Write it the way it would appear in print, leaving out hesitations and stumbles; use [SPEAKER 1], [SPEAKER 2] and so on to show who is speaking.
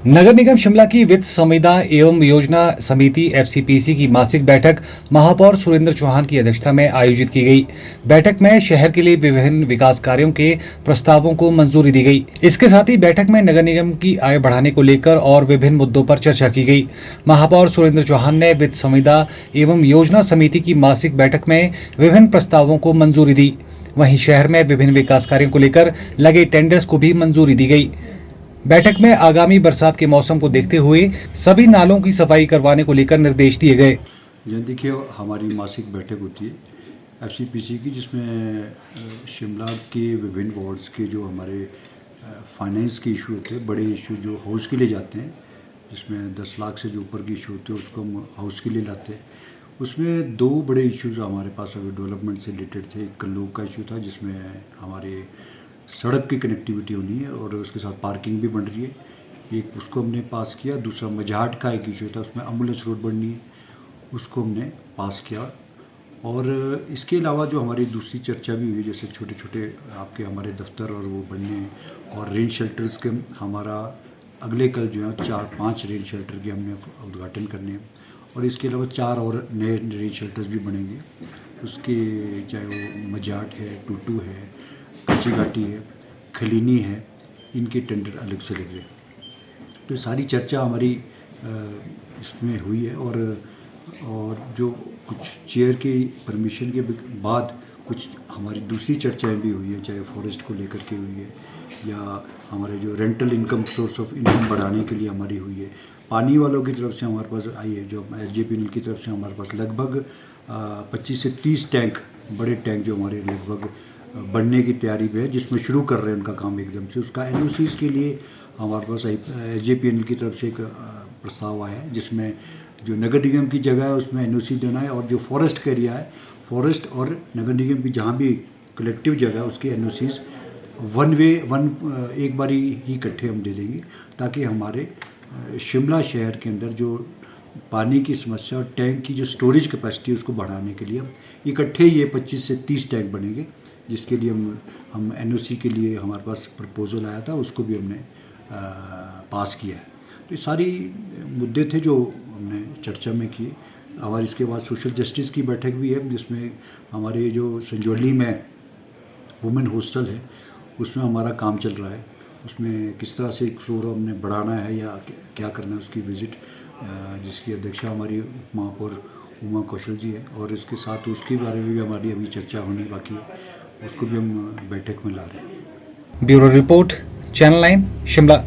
[SPEAKER 1] नगर निगम शिमला की वित्त संविदा एवं योजना समिति एफसीपीसी की मासिक बैठक महापौर सुरेंद्र चौहान की अध्यक्षता में आयोजित की गई। बैठक में शहर के लिए विभिन्न विकास कार्यों के प्रस्तावों को मंजूरी दी गई। इसके साथ ही बैठक में नगर निगम की आय बढ़ाने को लेकर और विभिन्न मुद्दों पर चर्चा की गई। महापौर सुरेंद्र चौहान ने वित्त संविदा एवं योजना समिति की मासिक बैठक में विभिन्न प्रस्तावों को मंजूरी दी। वहीं शहर में विभिन्न विकास कार्यों को लेकर लगे टेंडर्स को भी मंजूरी दी गई। बैठक में आगामी बरसात के मौसम को देखते हुए सभी नालों की सफाई करवाने को लेकर निर्देश दिए गए।
[SPEAKER 2] देखिए, हमारी मासिक बैठक होती है एफसीपीसी की, जिसमें शिमला के विभिन्न वार्ड्स के जो हमारे फाइनेंस के इशू होते हैं, बड़े इशू जो हाउस के लिए जाते हैं, जिसमें 10 लाख से जो ऊपर के इशू होते हैं उसको हम हाउस के लिए लाते हैं। उसमें 2 बड़े इश्यूज हमारे पास अभी डेवलपमेंट से रिलेटेड थे। एक कल्लूक का इशू था, जिसमें हमारे सड़क की कनेक्टिविटी होनी है और उसके साथ पार्किंग भी बन रही है, एक उसको हमने पास किया। दूसरा मजाहट का एक इशू था, उसमें एम्बुलेंस रोड बननी है, उसको हमने पास किया। और इसके अलावा जो हमारी दूसरी चर्चा भी हुई, जैसे छोटे छोटे आपके हमारे दफ्तर और वो बनने, और रेन शेल्टर्स के हमारा अगले कल जो है 4-5 रेन शेल्टर के हमने उद्घाटन करने हैं, और इसके अलावा 4 और नए रेन शेल्टर्स भी बनेंगे। उसके चाहे वो मजाहट है, टूटू है, कच्ची घाटी है, खलीनी है, इनके टेंडर अलग से लग रहे हैं। तो सारी चर्चा हमारी इसमें हुई है, और जो कुछ चेयर के परमिशन के बाद कुछ हमारी दूसरी चर्चाएं भी हुई है, चाहे फॉरेस्ट को लेकर के हुई है, या हमारे जो rental income, source of income बढ़ाने के लिए हमारी हुई है। पानी वालों की तरफ से हमारे पास आई है, जो एसजेपीएनएल की तरफ से हमारे पास लगभग 25 से 30 टैंक, बड़े टैंक जो हमारे लगभग बनने की तैयारी पे है, जिसमें शुरू कर रहे हैं उनका काम एकदम से। उसका एनओसीज़ के लिए हमारे पास एसजेपीएनएल की तरफ से एक प्रस्ताव आया है, जिसमें जो नगर निगम की जगह है उसमें एनओसी देना है, और जो फॉरेस्ट का एरिया है, फॉरेस्ट और नगर निगम की जहाँ भी कलेक्टिव जगह है उसकी एनओसीज़ एक बारी ही इकट्ठे हम दे देंगे, ताकि हमारे शिमला शहर के अंदर जो पानी की समस्या और टैंक की जो स्टोरेज कैपेसिटी है उसको बढ़ाने के लिए इकट्ठे ये 25 से 30 टैंक बनेंगे, जिसके लिए हम एनओसी के लिए हमारे पास प्रपोजल आया था, उसको भी हमने पास किया है। तो ये सारी मुद्दे थे जो हमने चर्चा में किए। और इसके बाद सोशल जस्टिस की बैठक भी है, जिसमें हमारे जो संजौली में वुमेन हॉस्टल है उसमें हमारा काम चल रहा है। उसमें किस तरह से एक फ्लोर हमने बढ़ाना है या क्या करना है, उसकी विज़िट, जिसकी अध्यक्षा हमारी महापौर उमा कौशल जी है, और इसके साथ उसके बारे में भी हमारी अभी चर्चा होनी बाकी है, उसको भी हम बैठक में ला रहे हैं।
[SPEAKER 1] Bureau report, channel 9 Shimla.